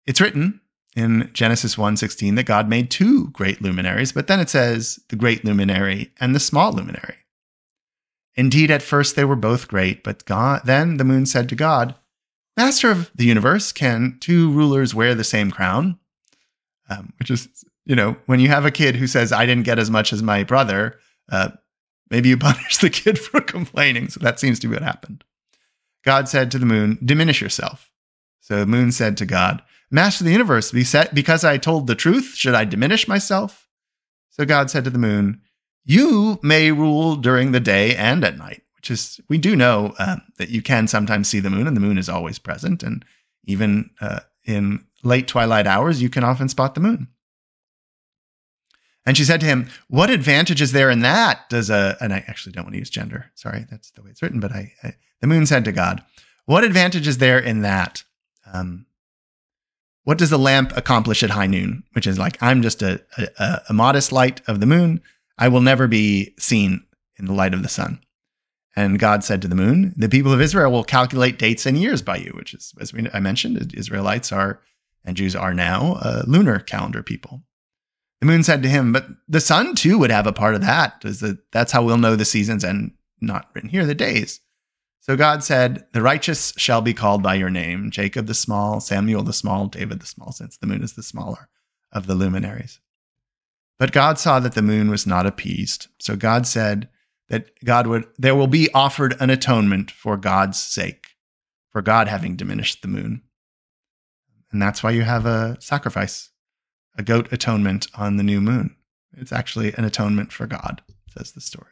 It's written in Genesis 1:16 that God made two great luminaries, but then it says the great luminary and the small luminary. Indeed, at first they were both great, but then the moon said to God, Master of the universe, can two rulers wear the same crown? Which is, when you have a kid who says, I didn't get as much as my brother, maybe you punish the kid for complaining. So that seems to be what happened. God said to the moon, diminish yourself. So the moon said to God, Master of the universe, because I told the truth, should I diminish myself? So God said to the moon, you may rule during the day and at night, which is, we do know that you can sometimes see the moon, and the moon is always present. And even in late twilight hours, you can often spot the moon. And she said to him, what advantage is there in that? And I actually don't want to use gender. Sorry, that's the way it's written. But the moon said to God, what advantage is there in that? What does the lamp accomplish at high noon? Which is like, I'm just a modest light of the moon. I will never be seen in the light of the sun. And God said to the moon, the people of Israel will calculate dates and years by you, which is, as I mentioned, Israelites are, and Jews are now, lunar calendar people. The moon said to him, but the sun too would have a part of that. That's how we'll know the seasons, and not written here, the days. So God said, the righteous shall be called by your name, Jacob the small, Samuel the small, David the small, since the moon is the smaller of the luminaries. But God saw that the moon was not appeased. So God said that there will be offered an atonement for God's sake, for God having diminished the moon. And that's why you have a sacrifice, a goat atonement on the new moon. It's actually an atonement for God, says the story.